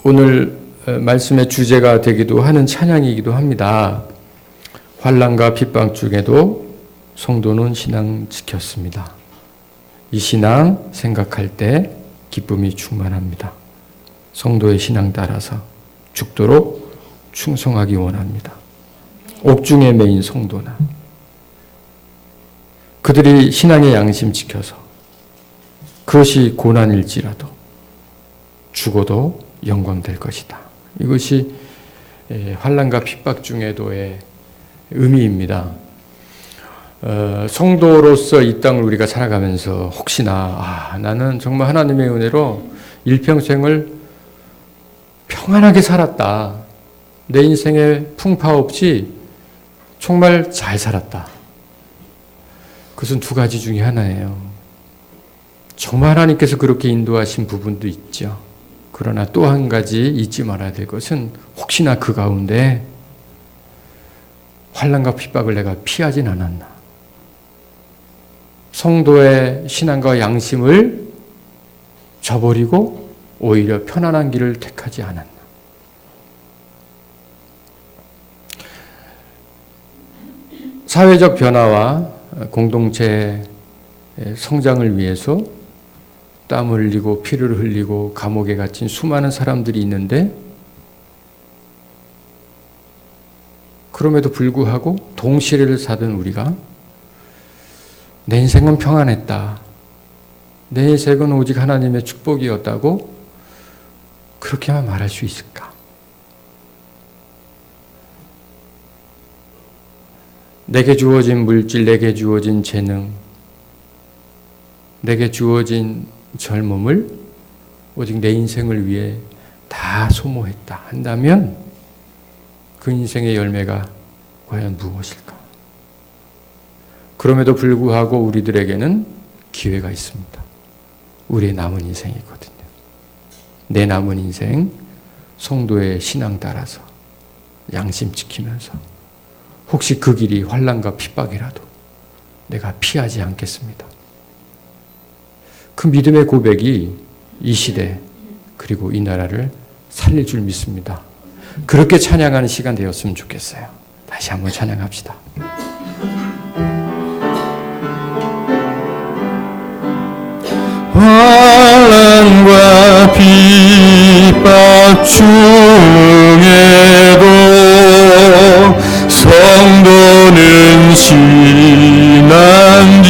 오늘 말씀의 주제가 되기도 하는 찬양이기도 합니다. 환난과 핍박 중에도 성도는 신앙 지켰습니다. 이 신앙 생각할 때 기쁨이 충만합니다. 성도의 신앙 따라서 죽도록 충성하기 원합니다. 옥중에 매인 성도나 그들이 신앙의 양심 지켜서 그것이 고난일지라도 죽어도 영광될 것이다. 이것이 환난과 핍박 중에도의 의미입니다. 성도로서 이 땅을 우리가 살아가면서 혹시나 나는 정말 하나님의 은혜로 일평생을 평안하게 살았다. 내 인생에 풍파 없이 정말 잘 살았다. 그것은 두 가지 중에 하나예요. 정말 하나님께서 그렇게 인도하신 부분도 있죠. 그러나 또 한 가지 잊지 말아야 될 것은 혹시나 그 가운데 환난과 핍박을 내가 피하진 않았나. 성도의 신앙과 양심을 저버리고 오히려 편안한 길을 택하지 않았나. 사회적 변화와 공동체의 성장을 위해서 땀을 흘리고 피를 흘리고 감옥에 갇힌 수많은 사람들이 있는데 그럼에도 불구하고 동시레를 사던 우리가 내 인생은 평안했다. 내 인생은 오직 하나님의 축복이었다고 그렇게만 말할 수 있을까? 내게 주어진 물질, 내게 주어진 재능, 내게 주어진 젊음을 오직 내 인생을 위해 다 소모했다 한다면 그 인생의 열매가 과연 무엇일까? 그럼에도 불구하고 우리들에게는 기회가 있습니다. 우리의 남은 인생이거든요. 내 남은 인생, 성도의 신앙 따라서 양심 지키면서 혹시 그 길이 환난과 핍박이라도 내가 피하지 않겠습니다. 그 믿음의 고백이 이 시대 그리고 이 나라를 살릴 줄 믿습니다. 그렇게 찬양하는 시간 되었으면 좋겠어요. 다시 한번 찬양합시다. 환난과 핍박 중에도 성도는 신앙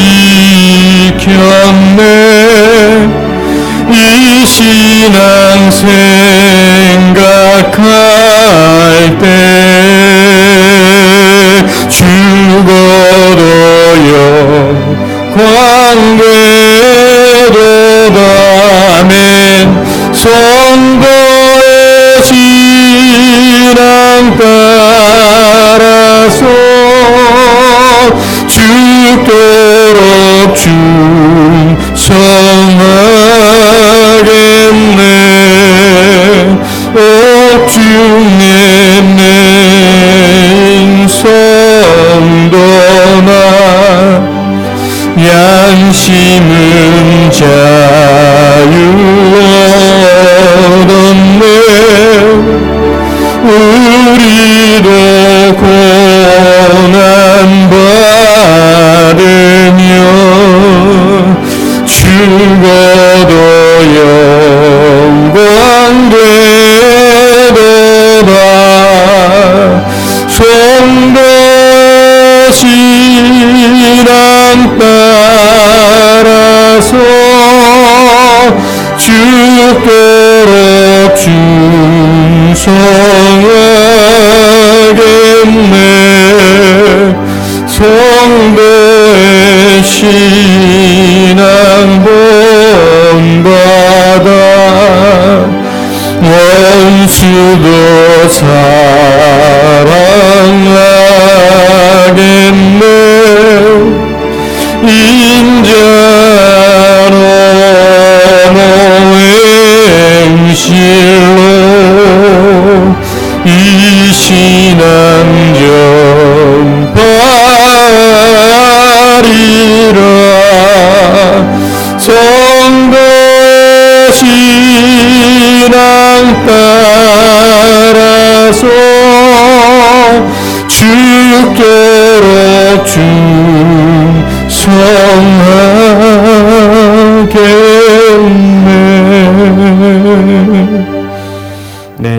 지켰네. 이 신앙 생각할 때 죽어도 영광되도다멘. 성도의 신앙 따라서 죽도록 충성하겠네. 옥중에 매인 성도나 양심은 자유 얻었네. 우리도 고난 받으며 죽어도 영광되도다. 성도 신앙 따라서 죽도록 충성하겠네. 성도의 신앙 본받아 원수도 사랑하겠네. 인자로 모행실로 이 신앙 전파리라. 성도 신앙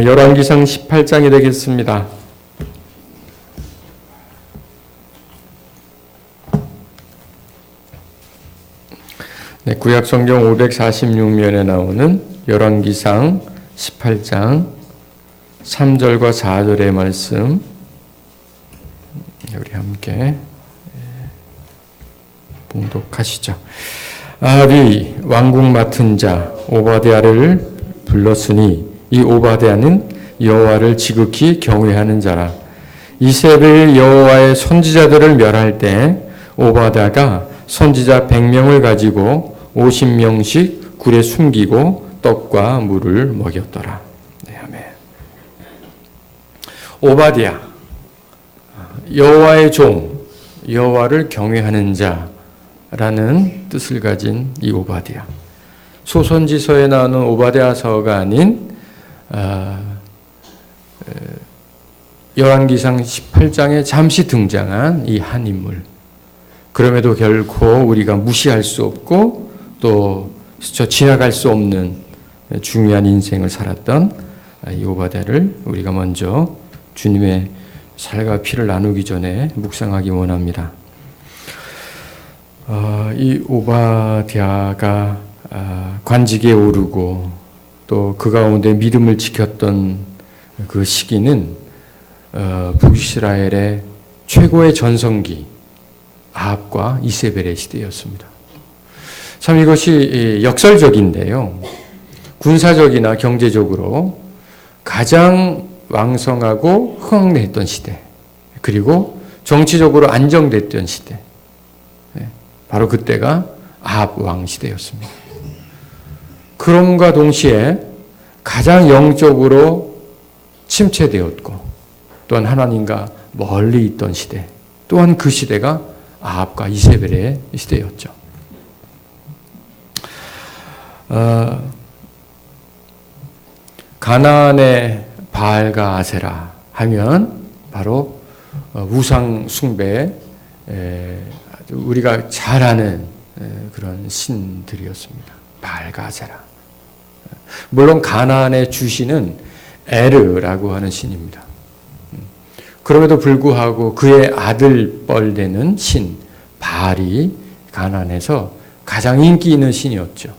열왕기상 18장이 되겠습니다. 네, 구약성경 546면에 나오는 열왕기상 18장 3절과 4절의 말씀 우리 함께 봉독하시죠. 아합이 왕궁 맡은 자 오바댜를 불렀으니 이 오바댜는 여호와를 지극히 경외하는 자라. 이세벨 여호와의 선지자들을 멸할 때 오바댜가 선지자 100명을 가지고 50명씩 굴에 숨기고 떡과 물을 먹였더라. 네, 아멘. 오바댜, 여호와의 종, 여호와를 경외하는 자라는 뜻을 가진 이 오바댜. 소선지서에 나오는 오바댜서가 아닌 열왕기상 18장에 잠시 등장한 이 한 인물. 그럼에도 결코 우리가 무시할 수 없고 또 지나갈 수 없는 중요한 인생을 살았던 이 오바댜를 우리가 먼저 주님의 살과 피를 나누기 전에 묵상하기 원합니다. 이 오바댜가 관직에 오르고 또 그 가운데 믿음을 지켰던 그 시기는 북이스라엘의 최고의 전성기 아합과 이세벨의 시대였습니다. 참 이것이 역설적인데요. 군사적이나 경제적으로 가장 왕성하고 흥황했던 시대, 그리고 정치적으로 안정됐던 시대, 바로 그때가 아합 왕 시대였습니다. 그럼과 동시에 가장 영적으로 침체되었고 또한 하나님과 멀리 있던 시대, 또한 그 시대가 아합과 이세벨의 시대였죠. 가나안의 바알과 아세라 하면 바로 우상 숭배, 우리가 잘 아는 그런 신들이었습니다. 바알과 아세라. 물론 가나안의 주신은 에르라고 하는 신입니다. 그럼에도 불구하고 그의 아들뻘 되는 신 바알이 가나안에서 가장 인기 있는 신이었죠.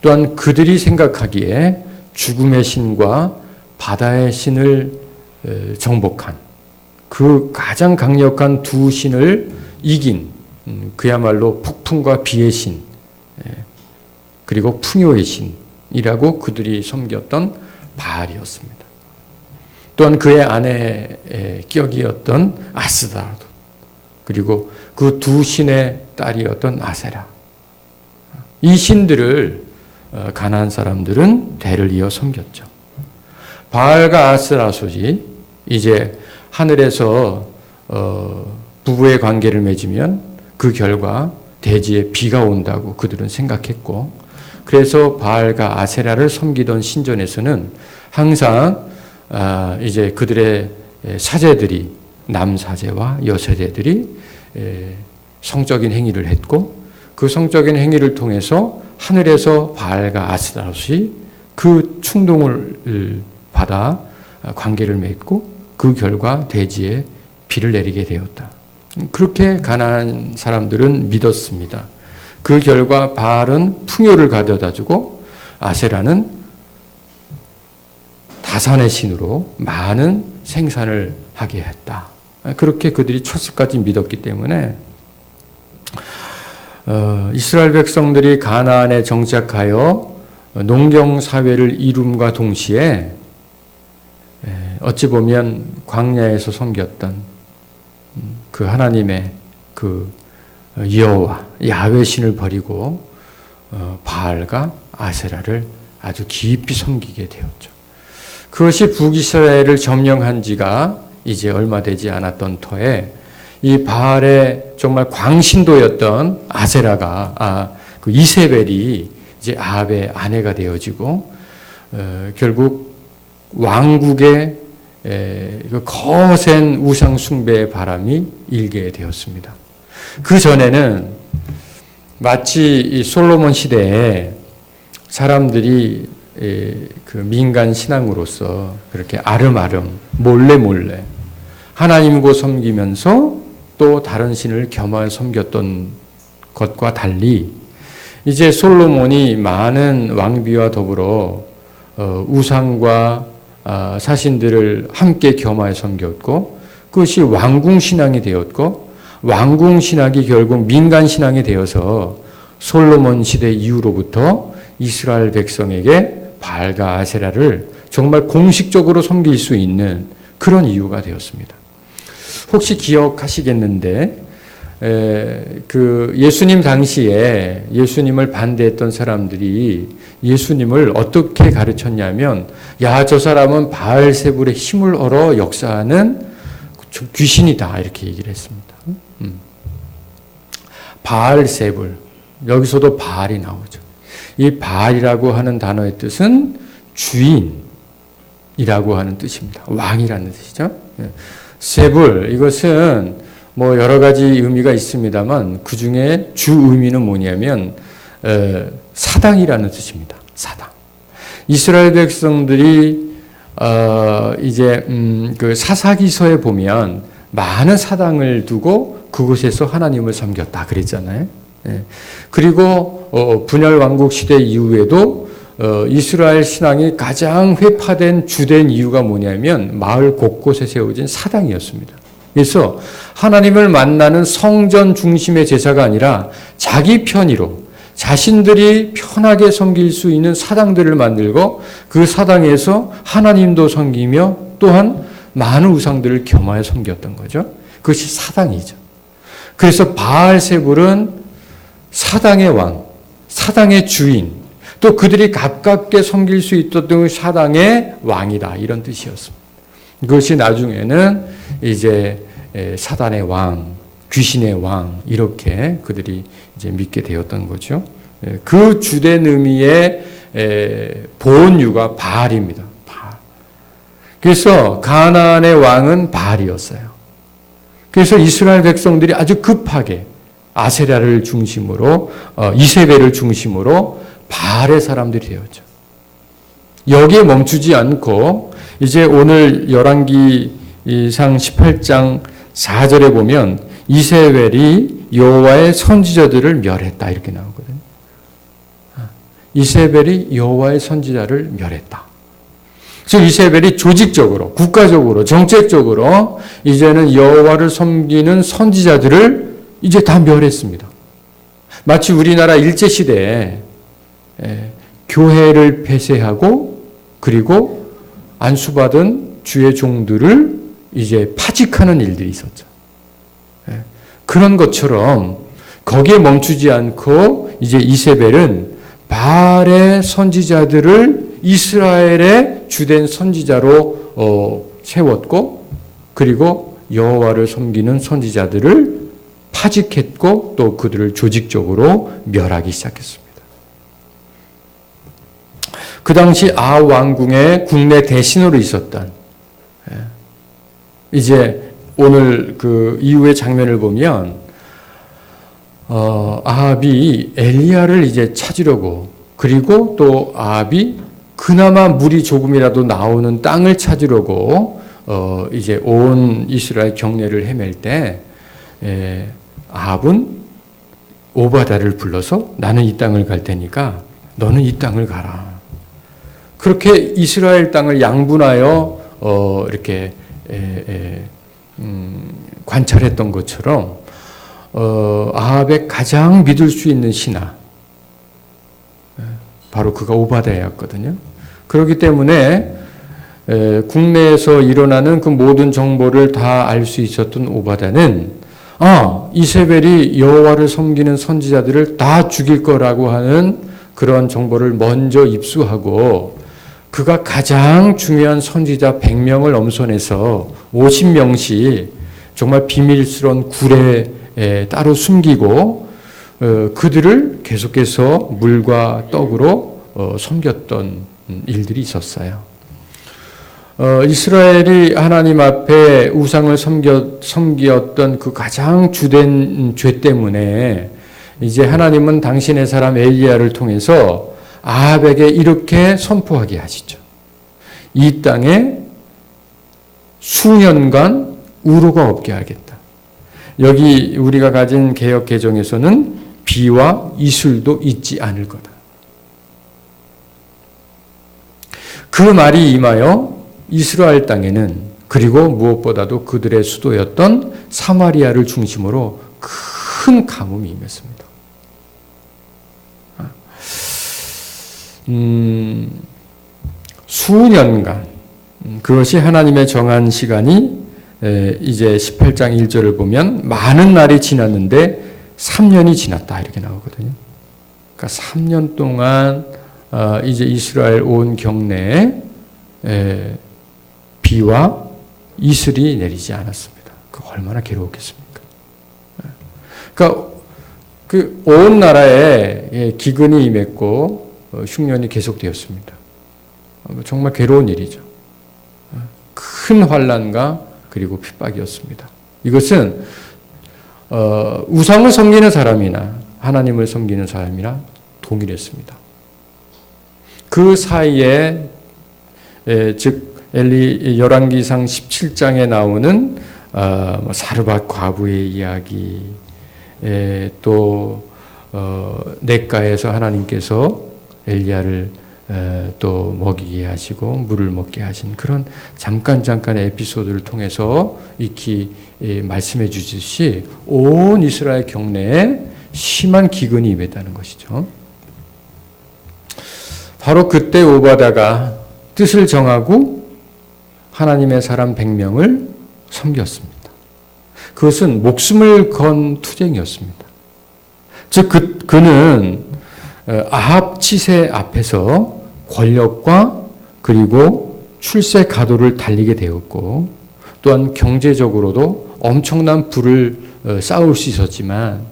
또한 그들이 생각하기에 죽음의 신과 바다의 신을 정복한 그 가장 강력한 두 신을 이긴 그야말로 폭풍과 비의 신, 그리고 풍요의 신이라고 그들이 섬겼던 바알이었습니다. 또한 그의 아내의 격이었던 아스다르도, 그리고 그 두 신의 딸이었던 아세라. 이 신들을 가나안 사람들은 대를 이어 섬겼죠. 바알과 아스라솥이 이제 하늘에서 부부의 관계를 맺으면 그 결과 대지에 비가 온다고 그들은 생각했고, 그래서 바알과 아세라를 섬기던 신전에서는 항상 이제 그들의 사제들이, 남사제와 여사제들이 성적인 행위를 했고, 그 성적인 행위를 통해서 하늘에서 바알과 아스타롯이 그 충동을 받아 관계를 맺고 그 결과 대지에 비를 내리게 되었다. 그렇게 가나안 사람들은 믿었습니다. 그 결과 바알은 풍요를 가져다 주고 아세라는 다산의 신으로 많은 생산을 하게 했다. 그렇게 그들이 초석까지 믿었기 때문에 이스라엘 백성들이 가나안에 정착하여 농경사회를 이룸과 동시에 어찌 보면 광야에서 섬겼던 그 하나님의 그 여호와 야훼 신을 버리고 바알과 아세라를 아주 깊이 섬기게 되었죠. 그것이 북이스라엘을 점령한 지가 이제 얼마 되지 않았던 터에 이 바알의 정말 광신도였던 아세라가 그 이세벨이 이제 아합의 아내가 되어지고 결국 왕국의 거센 우상 숭배의 바람이 일게 되었습니다. 그 전에는 마치 이 솔로몬 시대에 사람들이 그 민간 신앙으로서 그렇게 아름아름 몰래 하나님고 섬기면서 또 다른 신을 겸하여 섬겼던 것과 달리 이제 솔로몬이 많은 왕비와 더불어 우상과 사신들을 함께 겸하여 섬겼고 그것이 왕궁신앙이 되었고 왕궁신앙이 결국 민간신앙이 되어서 솔로몬 시대 이후로부터 이스라엘 백성에게 바알과 아세라를 정말 공식적으로 섬길 수 있는 그런 이유가 되었습니다. 혹시 기억하시겠는데 그 예수님 당시에 예수님을 반대했던 사람들이 예수님을 어떻게 가르쳤냐면 야, 저 사람은 바알세불의 힘을 얻어 역사하는 귀신이다 이렇게 얘기를 했습니다. 바알세불, 여기서도 바알이 나오죠. 이 바알이라고 하는 단어의 뜻은 주인이라고 하는 뜻입니다. 왕이라는 뜻이죠. 세불, 이것은 뭐 여러 가지 의미가 있습니다만 그 중에 주 의미는 뭐냐면 사당이라는 뜻입니다. 사당. 이스라엘 백성들이 이제 그 사사기서에 보면 많은 사당을 두고 그곳에서 하나님을 섬겼다 그랬잖아요. 그리고 분열 왕국 시대 이후에도 이스라엘 신앙이 가장 회파된 주된 이유가 뭐냐면 마을 곳곳에 세워진 사당이었습니다. 그래서 하나님을 만나는 성전 중심의 제사가 아니라 자기 편의로 자신들이 편하게 섬길 수 있는 사당들을 만들고 그 사당에서 하나님도 섬기며 또한 많은 우상들을 겸하여 섬겼던 거죠. 그것이 사당이죠. 그래서 바알세불은 사당의 왕, 사당의 주인, 또 그들이 가깝게 섬길 수 있었던 사당의 왕이다 이런 뜻이었습니다. 그것이 나중에는 이제 사단의 왕, 귀신의 왕 이렇게 그들이 이제 믿게 되었던 거죠. 그 주된 의미의 본유가 바알입니다. 바알. 그래서 가나안의 왕은 바알이었어요. 그래서 이스라엘 백성들이 아주 급하게 아세라를 중심으로 이세벨을 중심으로 바알의 사람들이 되었죠. 여기에 멈추지 않고 이제 오늘 열왕기상 18장 4절에 보면 이세벨이 여호와의 선지자들을 멸했다 이렇게 나오거든요. 이세벨이 여호와의 선지자를 멸했다. 즉 이세벨이 조직적으로, 국가적으로, 정책적으로 이제는 여호와를 섬기는 선지자들을 이제 다 멸했습니다. 마치 우리나라 일제시대에 교회를 폐쇄하고 그리고 안수받은 주의 종들을 이제 파직하는 일들이 있었죠. 그런 것처럼 거기에 멈추지 않고 이제 이세벨은 바알의 선지자들을 이스라엘의 주된 선지자로 세웠고 그리고 여호와를 섬기는 선지자들을 파직했고 또 그들을 조직적으로 멸하기 시작했습니다. 그 당시 아합 왕궁의 국내 대신으로 있었던 이제 오늘 그 이후의 장면을 보면 아합이 엘리야를 이제 찾으려고 그리고 또 아합이 그나마 물이 조금이라도 나오는 땅을 찾으려고 이제 온 이스라엘 경내를 헤맬 때 아합은 오바다를 불러서 나는 이 땅을 갈 테니까 너는 이 땅을 가라. 그렇게 이스라엘 땅을 양분하여 이렇게 관찰했던 것처럼 아합의 가장 믿을 수 있는 신하 바로 그가 오바다였거든요. 그렇기 때문에 국내에서 일어나는 그 모든 정보를 다 알 수 있었던 오바다는 이세벨이 여호와를 섬기는 선지자들을 다 죽일 거라고 하는 그런 정보를 먼저 입수하고 그가 가장 중요한 선지자 100명을 엄선해서 50명씩 정말 비밀스러운 굴에 따로 숨기고 그들을 계속해서 물과 떡으로 섬겼던 일들이 있었어요. 이스라엘이 하나님 앞에 우상을 섬겼던 그 가장 주된 죄 때문에 이제 하나님은 당신의 사람 엘리야를 통해서 아합에게 이렇게 선포하게 하시죠. 이 땅에 수년간 우로가 없게 하겠다. 여기 우리가 가진 개역 개정에서는 비와 이슬도 있지 않을 거다. 그 말이 임하여 이스라엘 땅에는, 그리고 무엇보다도 그들의 수도였던 사마리아를 중심으로 큰 가뭄이 임했습니다. 수년간, 그것이 하나님의 정한 시간이 이제 18장 1절을 보면 많은 날이 지났는데 3년이 지났다 이렇게 나오거든요. 그러니까 3년 동안 이제 이스라엘 온 경내에 비와 이슬이 내리지 않았습니다. 그 얼마나 괴로웠겠습니까? 그러니까 그 온 나라에 기근이 임했고 흉년이 계속되었습니다. 정말 괴로운 일이죠. 큰 환난과 그리고 핍박이었습니다. 이것은 우상을 섬기는 사람이나 하나님을 섬기는 사람이나 동일했습니다. 그 사이에 즉 열왕기상 17장에 나오는 사르밧 과부의 이야기, 또 냇가에서 하나님께서 엘리야를 또 먹이게 하시고 물을 먹게 하신 그런 잠깐의 에피소드를 통해서 익히 말씀해 주듯이 온 이스라엘 경내에 심한 기근이 임했다는 것이죠. 바로 그때 오바다가 뜻을 정하고 하나님의 사람 100명을 섬겼습니다. 그것은 목숨을 건 투쟁이었습니다. 즉 그는 아합 치세 앞에서 권력과 그리고 출세 가도를 달리게 되었고, 또한 경제적으로도 엄청난 부를 쌓을 수 있었지만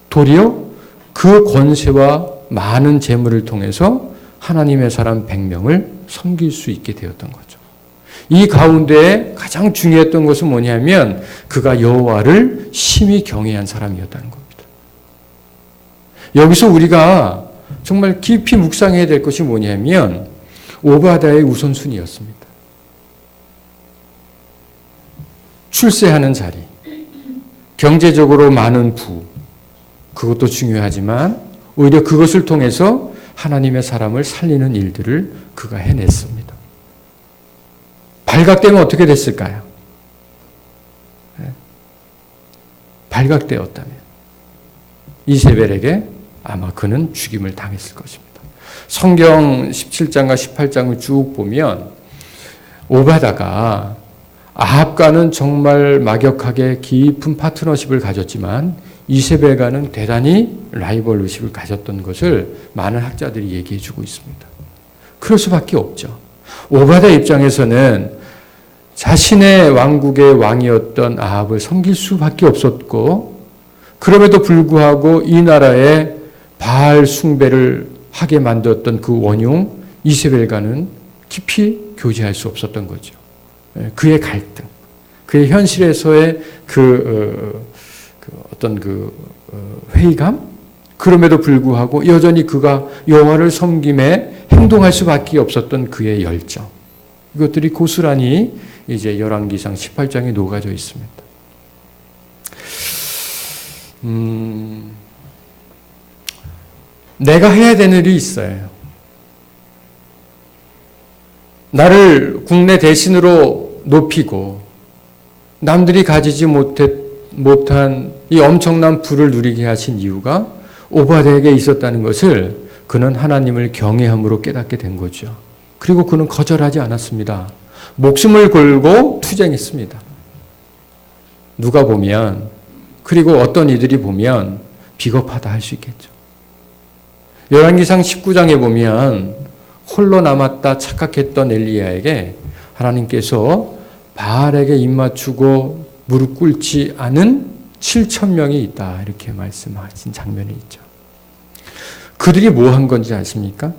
도리어 그 권세와 많은 재물을 통해서 하나님의 사람 100명을 섬길 수 있게 되었던 거죠. 이 가운데 가장 중요했던 것은 뭐냐면 그가 여호와를 심히 경외한 사람이었다는 겁니다. 여기서 우리가 정말 깊이 묵상해야 될 것이 뭐냐면 오바다의 우선순위였습니다. 출세하는 자리, 경제적으로 많은 부, 그것도 중요하지만 오히려 그것을 통해서 하나님의 사람을 살리는 일들을 그가 해냈습니다. 발각되면 어떻게 됐을까요? 발각되었다면 이세벨에게 아마 그는 죽임을 당했을 것입니다. 성경 17장과 18장을 쭉 보면 오바다가 아합과는 정말 막역하게 깊은 파트너십을 가졌지만 이세벨과는 대단히 라이벌의식을 가졌던 것을 많은 학자들이 얘기해 주고 있습니다. 그럴 수밖에 없죠. 오바다 입장에서는 자신의 왕국의 왕이었던 아합을 섬길 수밖에 없었고, 그럼에도 불구하고 이 나라에 바알 숭배를 하게 만들었던 그 원흉 이세벨과는 깊이 교제할 수 없었던 거죠. 그의 갈등, 그의 현실에서의 어떤 회의감, 그럼에도 불구하고 여전히 그가 여호와를 섬김에 행동할 수밖에 없었던 그의 열정, 이것들이 고스란히 이제 열왕기상 18장에 녹아져 있습니다. 내가 해야 되는 일이 있어요. 나를 국내 대신으로 높이고 남들이 가지지 못한 이 엄청난 부를 누리게 하신 이유가 오바다에게 있었다는 것을 그는 하나님을 경외함으로 깨닫게 된 거죠. 그리고 그는 거절하지 않았습니다. 목숨을 걸고 투쟁했습니다. 누가 보면, 그리고 어떤 이들이 보면 비겁하다 할 수 있겠죠. 열왕기상 19장에 보면 홀로 남았다 착각했던 엘리야에게 하나님께서 바알에게 입맞추고 무릎 꿇지 않은 7,000명이 있다, 이렇게 말씀하신 장면이 있죠. 그들이 뭐 한 건지 아십니까?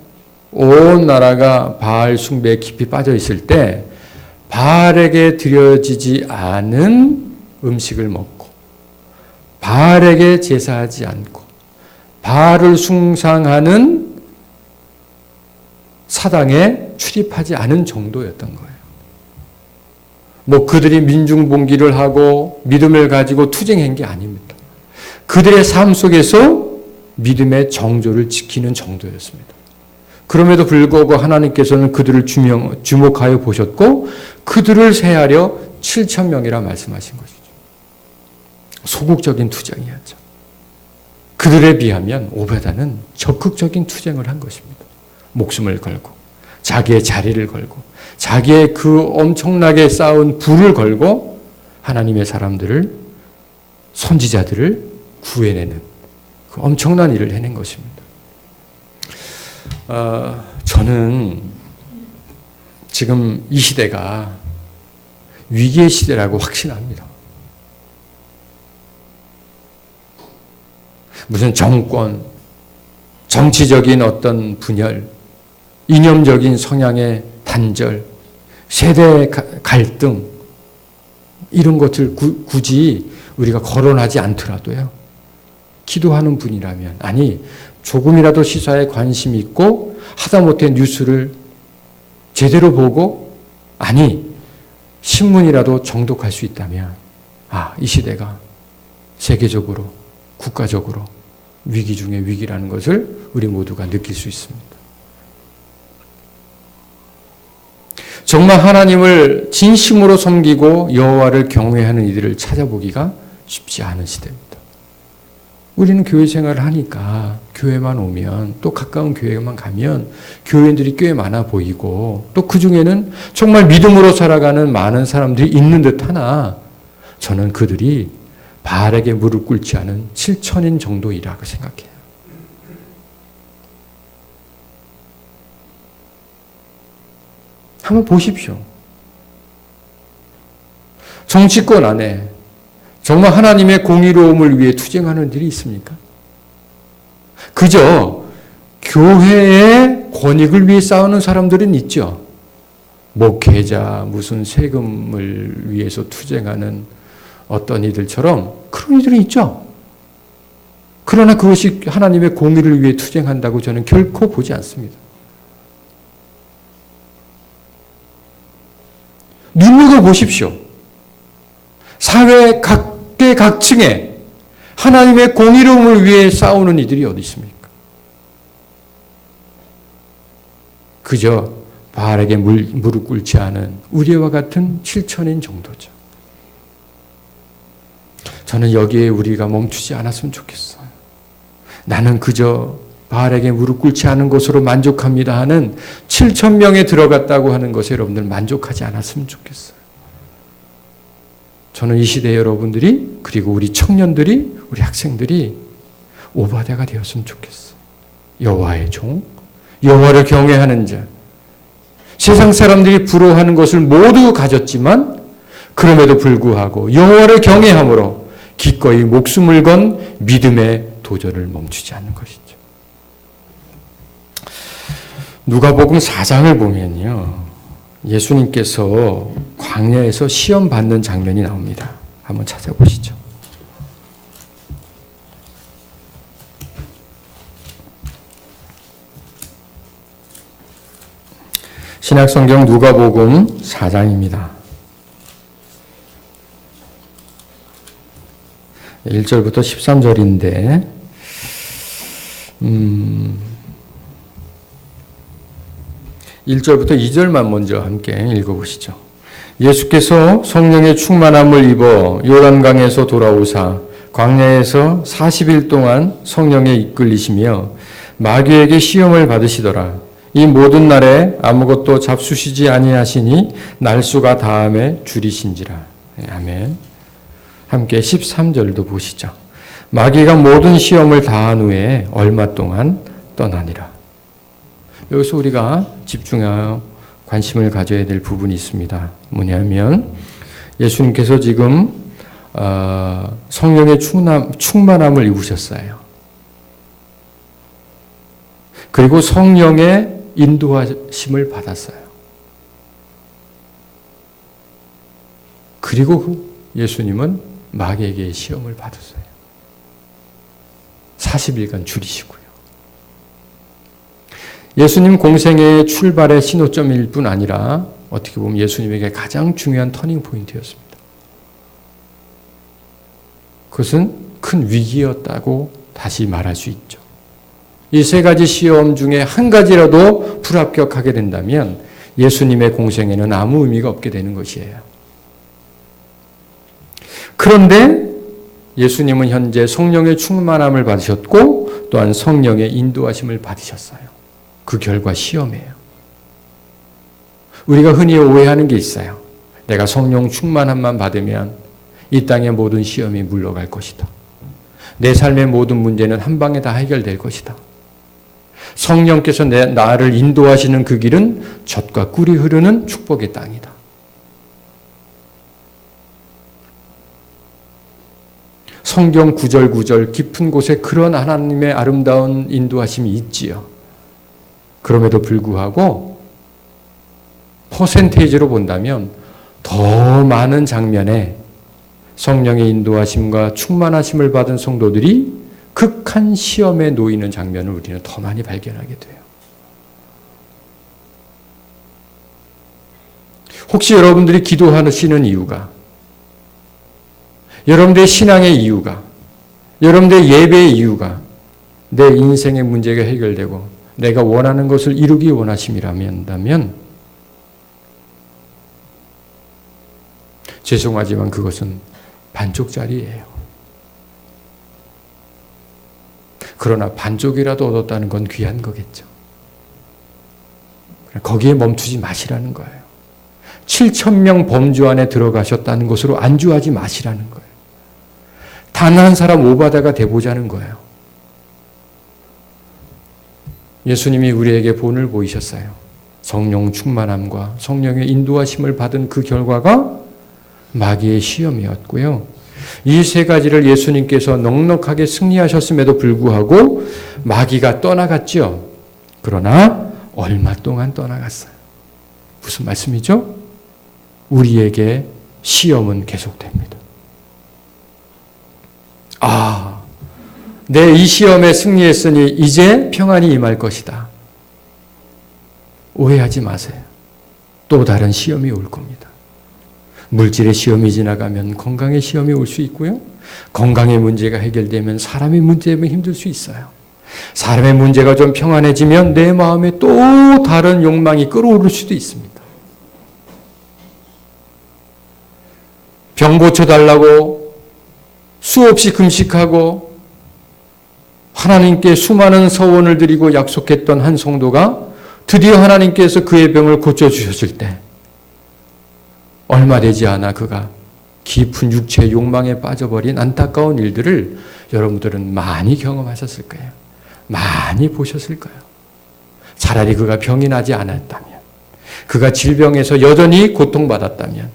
온 나라가 바알 숭배에 깊이 빠져 있을 때 바알에게 드려지지 않은 음식을 먹고 바알에게 제사하지 않고 바알을 숭상하는 사당에 출입하지 않은 정도였던 거예요. 뭐 그들이 민중봉기를 하고 믿음을 가지고 투쟁한 게 아닙니다. 그들의 삶 속에서 믿음의 정조를 지키는 정도였습니다. 그럼에도 불구하고 하나님께서는 그들을 주목하여 보셨고 그들을 세하려 7천 명이라 말씀하신 것이죠. 소극적인 투쟁이었죠. 그들에 비하면 오베다는 적극적인 투쟁을 한 것입니다. 목숨을 걸고 자기의 자리를 걸고 자기의 그 엄청나게 쌓은 부를 걸고 하나님의 사람들을 선지자들을 구해내는 그 엄청난 일을 해낸 것입니다. 저는 지금 이 시대가 위기의 시대라고 확신합니다. 무슨 정권, 정치적인 어떤 분열, 이념적인 성향의 단절, 세대 갈등 이런 것을 굳이 우리가 거론하지 않더라도요. 기도하는 분이라면 아니 조금이라도 시사에 관심이 있고 하다못해 뉴스를 제대로 보고 아니 신문이라도 정독할 수 있다면 이 시대가 세계적으로 국가적으로 위기 중에 위기라는 것을 우리 모두가 느낄 수 있습니다. 정말 하나님을 진심으로 섬기고 여호와를 경외하는 이들을 찾아보기가 쉽지 않은 시대입니다. 우리는 교회 생활을 하니까 교회만 오면 또 가까운 교회만 가면 교회인들이 꽤 많아 보이고 또 그중에는 정말 믿음으로 살아가는 많은 사람들이 있는 듯 하나 저는 그들이 바알에게 무릎 꿇지 않은 7천인 정도이라고 생각해요. 한번 보십시오. 정치권 안에 정말 하나님의 공의로움을 위해 투쟁하는 일이 있습니까? 그저 교회의 권익을 위해 싸우는 사람들은 있죠. 목회자, 무슨 세금을 위해서 투쟁하는 어떤 이들처럼 그런 이들이 있죠. 그러나 그것이 하나님의 공의를 위해 투쟁한다고 저는 결코 보지 않습니다. 눈여겨보십시오. 사회 각계각층에 하나님의 공의로움을 위해 싸우는 이들이 어디 있습니까? 그저 바알에게 무릎 꿇지 않은 우리와 같은 7천인 정도죠. 저는 여기에 우리가 멈추지 않았으면 좋겠어요. 나는 그저 바알에게 무릎 꿇지 않은 것으로 만족합니다 하는 7천 명에 들어갔다고 하는 것에 여러분들 만족하지 않았으면 좋겠어요. 저는 이 시대 여러분들이 그리고 우리 청년들이 우리 학생들이 오바댜가 되었으면 좋겠어요. 여호와의 종, 여호와를 경외하는 자. 세상 사람들이 부러워하는 것을 모두 가졌지만 그럼에도 불구하고 여호와를 경외함으로 기꺼이 목숨을 건 믿음의 도전을 멈추지 않는 것이죠. 누가복음 4장을 보면요. 예수님께서 광야에서 시험 받는 장면이 나옵니다. 한번 찾아보시죠. 신약성경 누가복음 4장입니다. 1절부터 13절인데 1절부터 2절만 먼저 함께 읽어보시죠. 예수께서 성령의 충만함을 입어 요단강에서 돌아오사 광야에서 40일 동안 성령에 이끌리시며 마귀에게 시험을 받으시더라. 이 모든 날에 아무것도 잡수시지 아니하시니 날수가 다함에 줄이신지라. 아멘. 함께 13절도 보시죠. 마귀가 모든 시험을 다한 후에 얼마 동안 떠나니라. 여기서 우리가 집중하여 관심을 가져야 될 부분이 있습니다. 뭐냐면 예수님께서 지금 성령의 충만함을 입으셨어요. 그리고 성령의 인도하심을 받았어요. 그리고 예수님은 마귀에게 시험을 받았어요. 40일간 줄이시고요. 예수님 공생의 출발의 신호점일 뿐 아니라 어떻게 보면 예수님에게 가장 중요한 터닝 포인트였습니다. 그것은 큰 위기였다고 다시 말할 수 있죠. 이 세 가지 시험 중에 한 가지라도 불합격하게 된다면 예수님의 공생에는 아무 의미가 없게 되는 것이에요. 그런데 예수님은 현재 성령의 충만함을 받으셨고 또한 성령의 인도하심을 받으셨어요. 그 결과 시험이에요. 우리가 흔히 오해하는 게 있어요. 내가 성령 충만함만 받으면 이 땅의 모든 시험이 물러갈 것이다. 내 삶의 모든 문제는 한 방에 다 해결될 것이다. 성령께서 나를 인도하시는 그 길은 젖과 꿀이 흐르는 축복의 땅이다. 성경 구절구절 깊은 곳에 그런 하나님의 아름다운 인도하심이 있지요. 그럼에도 불구하고 퍼센테이지로 본다면 더 많은 장면에 성령의 인도하심과 충만하심을 받은 성도들이 극한 시험에 놓이는 장면을 우리는 더 많이 발견하게 돼요. 혹시 여러분들이 기도하시는 이유가, 여러분들의 신앙의 이유가, 여러분들의 예배의 이유가 내 인생의 문제가 해결되고 내가 원하는 것을 이루기 원하심이라면 죄송하지만 그것은 반쪽짜리예요. 그러나 반쪽이라도 얻었다는 건 귀한 거겠죠. 거기에 멈추지 마시라는 거예요. 7,000명 범주 안에 들어가셨다는 것으로 안주하지 마시라는 거예요. 단 한 사람 오바다가 돼보자는 거예요. 예수님이 우리에게 본을 보이셨어요. 성령 충만함과 성령의 인도하심을 받은 그 결과가 마귀의 시험이었고요. 이 세 가지를 예수님께서 넉넉하게 승리하셨음에도 불구하고 마귀가 떠나갔죠. 그러나 얼마 동안 떠나갔어요. 무슨 말씀이죠? 우리에게 시험은 계속됩니다. 내 이 시험에 승리했으니 이제 평안이 임할 것이다. 오해하지 마세요. 또 다른 시험이 올 겁니다. 물질의 시험이 지나가면 건강의 시험이 올 수 있고요. 건강의 문제가 해결되면 사람의 문제 때문에 힘들 수 있어요. 사람의 문제가 좀 평안해지면 내 마음에 또 다른 욕망이 끌어오를 수도 있습니다. 병 고쳐달라고 수없이 금식하고 하나님께 수많은 서원을 드리고 약속했던 한 성도가 드디어 하나님께서 그의 병을 고쳐주셨을 때 얼마 되지 않아 그가 깊은 육체의 욕망에 빠져버린 안타까운 일들을 여러분들은 많이 경험하셨을 거예요. 많이 보셨을 거예요. 차라리 그가 병이 나지 않았다면, 그가 질병에서 여전히 고통받았다면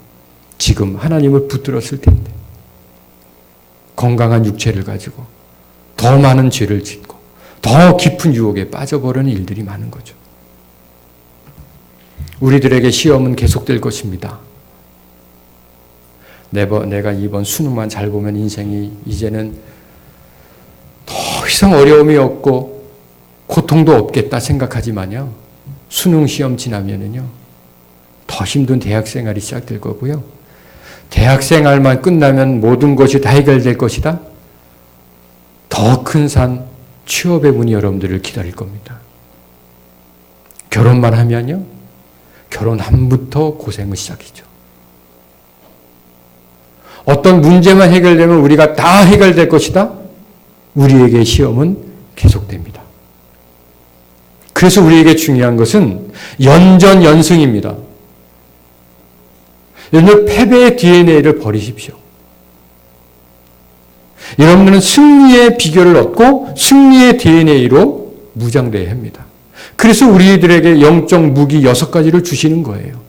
지금 하나님을 붙들었을 텐데 건강한 육체를 가지고 더 많은 죄를 짓고 더 깊은 유혹에 빠져버리는 일들이 많은 거죠. 우리들에게 시험은 계속될 것입니다. 내가 이번 수능만 잘 보면 인생이 이제는 더 이상 어려움이 없고 고통도 없겠다 생각하지만요. 수능 시험 지나면은요. 더 힘든 대학생활이 시작될 거고요. 대학생활만 끝나면 모든 것이 다 해결될 것이다. 더 큰 산, 취업의 문이 여러분들을 기다릴 겁니다. 결혼만 하면요. 결혼함부터 고생의 시작이죠. 어떤 문제만 해결되면 우리가 다 해결될 것이다. 우리에게 시험은 계속됩니다. 그래서 우리에게 중요한 것은 연전연승입니다. 여러분 패배의 DNA를 버리십시오. 여러분들은 승리의 비결을 얻고 승리의 DNA로 무장되어야 합니다. 그래서 우리들에게 영적 무기 6가지를 주시는 거예요.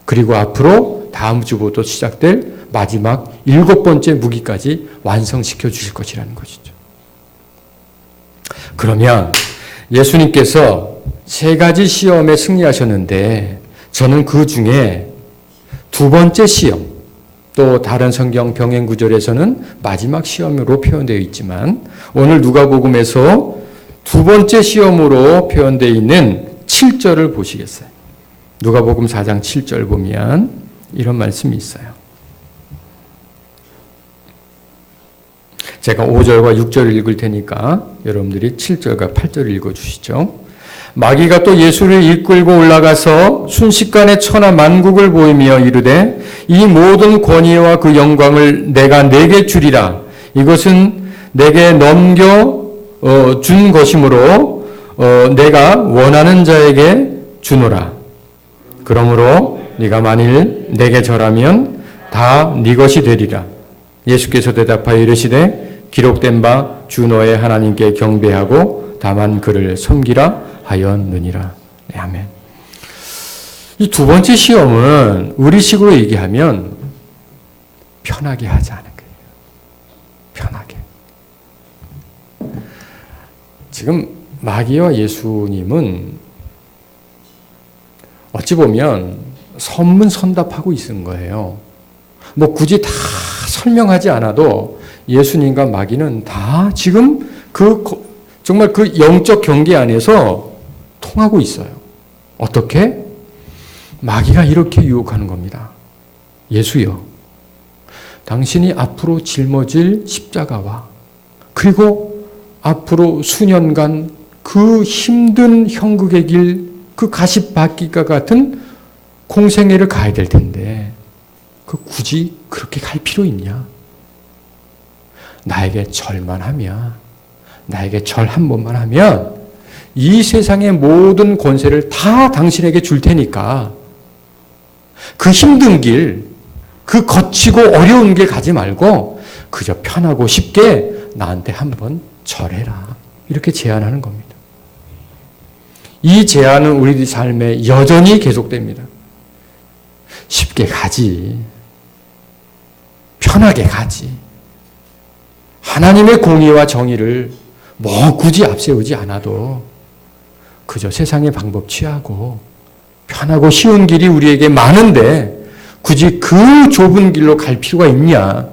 그리고 앞으로 다음 주부터 시작될 마지막 7번째 무기까지 완성시켜 주실 것이라는 것이죠. 그러면 예수님께서 3가지 시험에 승리하셨는데 저는 그 중에 2번째 시험, 또 다른 성경 병행 구절에서는 마지막 시험으로 표현되어 있지만 오늘 누가복음에서 두 번째 시험으로 표현되어 있는 7절을 보시겠어요? 누가복음 4장 7절 보면 이런 말씀이 있어요. 제가 5절과 6절을 읽을 테니까 여러분들이 7절과 8절을 읽어주시죠. 마귀가 또 예수를 이끌고 올라가서 순식간에 천하 만국을 보이며 이르되 이 모든 권위와 그 영광을 내가 네게 주리라. 이것은 내게 넘겨 준 것이므로 내가 원하는 자에게 주노라. 그러므로 네가 만일 내게 절하면 다 네 것이 되리라. 예수께서 대답하여 이르시되 기록된 바 주 너의 하나님께 경배하고 다만 그를 섬기라 하였느니라. 네, 아멘. 이 두 번째 시험은 우리식으로 얘기하면 편하게 하자는 거예요. 편하게. 지금 마귀와 예수님은 어찌 보면 선문선답하고 있는 거예요. 뭐 굳이 다 설명하지 않아도 예수님과 마귀는 다 지금 정말 그 영적 경계 안에서 통하고 있어요. 어떻게? 마귀가 이렇게 유혹하는 겁니다. 예수여, 당신이 앞으로 짊어질 십자가와 그리고 앞으로 수년간 그 힘든 형극의 길, 그 가시밭길과 같은 공생애를 가야 될 텐데 굳이 그렇게 갈 필요 있냐? 나에게 절만 하면, 나에게 절 한 번만 하면 이 세상의 모든 권세를 다 당신에게 줄 테니까 그 힘든 길, 그 거치고 어려운 길 가지 말고 그저 편하고 쉽게 나한테 한번 절해라. 이렇게 제안하는 겁니다. 이 제안은 우리 삶에 여전히 계속됩니다. 쉽게 가지. 편하게 가지. 하나님의 공의와 정의를 뭐 굳이 앞세우지 않아도 그저 세상의 방법 취하고 편하고 쉬운 길이 우리에게 많은데 굳이 그 좁은 길로 갈 필요가 있냐?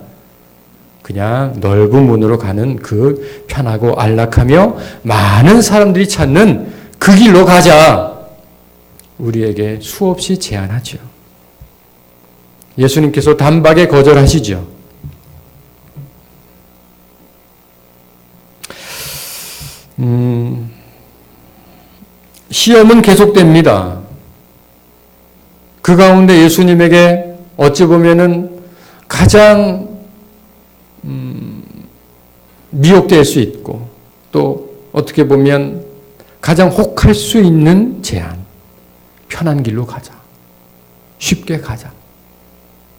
그냥 넓은 문으로 가는 그 편하고 안락하며 많은 사람들이 찾는 그 길로 가자. 우리에게 수없이 제안하죠. 예수님께서 단박에 거절하시죠. 시험은 계속됩니다. 그 가운데 예수님에게 어찌 보면은 가장 미혹될 수 있고 또 어떻게 보면 가장 혹할 수 있는 제안. 편한 길로 가자. 쉽게 가자.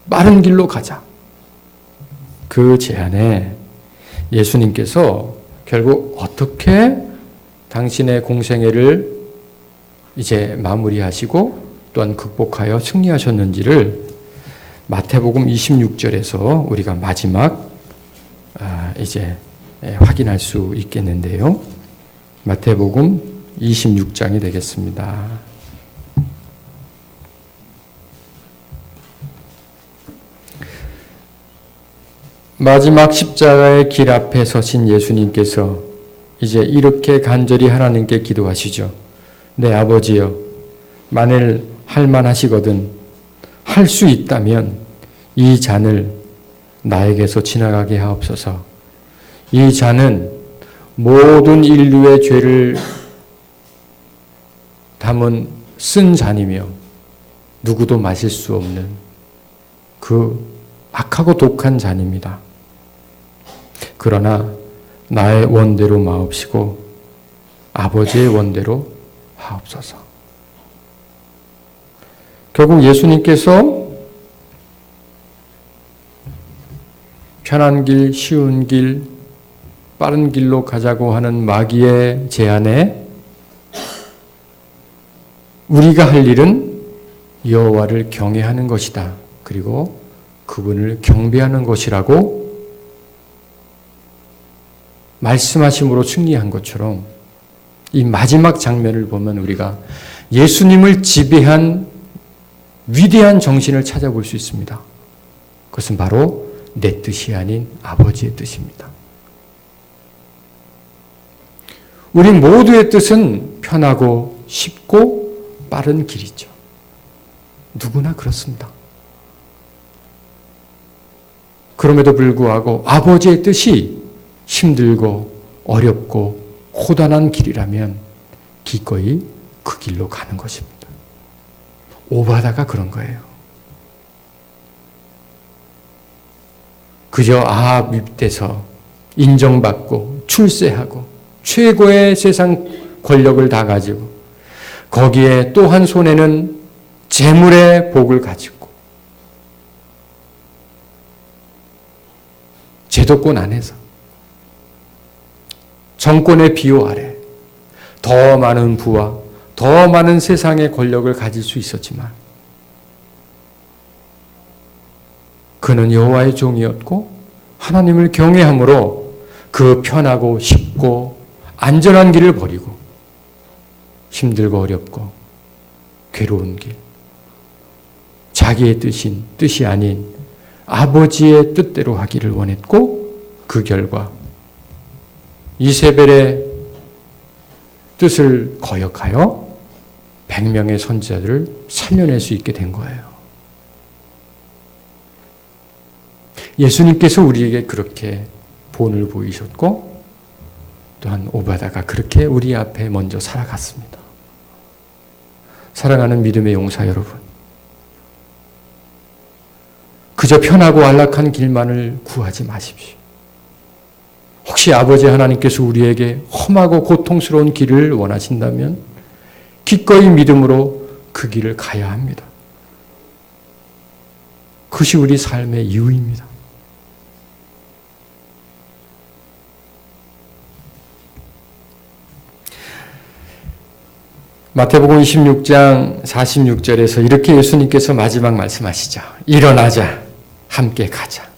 빠른 길로 가자. 그 제안에 예수님께서 결국 어떻게 당신의 공생애를 이제 마무리하시고 또한 극복하여 승리하셨는지를 마태복음 26절에서 우리가 마지막 이제 확인할 수 있겠는데요. 마태복음 26장이 되겠습니다. 마지막 십자가의 길 앞에 서신 예수님께서 이제 이렇게 간절히 하나님께 기도하시죠. 내 아버지여, 만일 할만하시거든 할 수 있다면 이 잔을 나에게서 지나가게 하옵소서. 이 잔은 모든 인류의 죄를 담은 쓴 잔이며 누구도 마실 수 없는 그 악하고 독한 잔입니다. 그러나 나의 원대로 마옵시고 아버지의 원대로 하옵소서. 결국 예수님께서 편한 길, 쉬운 길, 빠른 길로 가자고 하는 마귀의 제안에 우리가 할 일은 여호와를 경외하는 것이다. 그리고 그분을 경배하는 것이라고 말씀하심으로 승리한 것처럼 이 마지막 장면을 보면 우리가 예수님을 지배한 위대한 정신을 찾아볼 수 있습니다. 그것은 바로 내 뜻이 아닌 아버지의 뜻입니다. 우리 모두의 뜻은 편하고 쉽고 빠른 길이죠. 누구나 그렇습니다. 그럼에도 불구하고 아버지의 뜻이 힘들고 어렵고 고단한 길이라면 기꺼이 그 길로 가는 것입니다. 오바다가 그런 거예요. 그저 아합 밑에서 인정받고 출세하고 최고의 세상 권력을 다 가지고 거기에 또 한 손에는 재물의 복을 가지고 제도권 안에서 정권의 비호 아래 더 많은 부와 더 많은 세상의 권력을 가질 수 있었지만 그는 여호와의 종이었고 하나님을 경외함으로 그 편하고 쉽고 안전한 길을 버리고 힘들고 어렵고 괴로운 길, 자기의 뜻이 아닌 아버지의 뜻대로 하기를 원했고 그 결과 이세벨의 뜻을 거역하여 100명의 선지자들을 살려낼 수 있게 된 거예요. 예수님께서 우리에게 그렇게 본을 보이셨고 또한 오바다가 그렇게 우리 앞에 먼저 살아갔습니다. 사랑하는 믿음의 용사 여러분, 그저 편하고 안락한 길만을 구하지 마십시오. 혹시 아버지 하나님께서 우리에게 험하고 고통스러운 길을 원하신다면 기꺼이 믿음으로 그 길을 가야 합니다. 그것이 우리 삶의 이유입니다. 마태복음 26장 46절에서 이렇게 예수님께서 마지막 말씀하시죠. 일어나자, 함께 가자.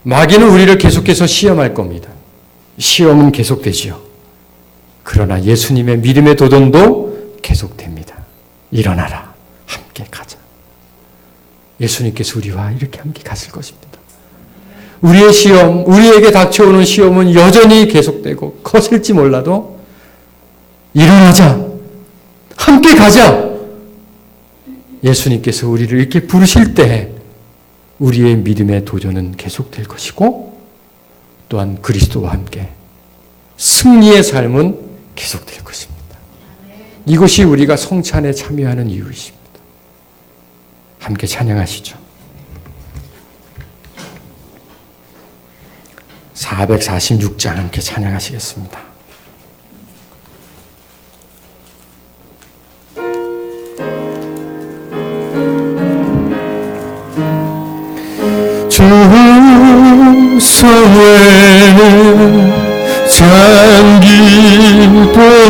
마귀는 우리를 계속해서 시험할 겁니다. 시험은 계속되지요. 그러나 예수님의 믿음의 도전도 계속됩니다. 일어나라, 함께 가자. 예수님께서 우리와 이렇게 함께 가실 것입니다. 우리의 시험, 우리에게 닥쳐오는 시험은 여전히 계속되고 거슬지 몰라도 일어나자, 함께 가자. 예수님께서 우리를 이렇게 부르실 때 우리의 믿음의 도전은 계속될 것이고 또한 그리스도와 함께 승리의 삶은 계속될 것입니다. 이것이 우리가 성찬에 참여하는 이유이십니다. 함께 찬양하시죠. 446장 함께 찬양하시겠습니다. 주 성회는 장기 보내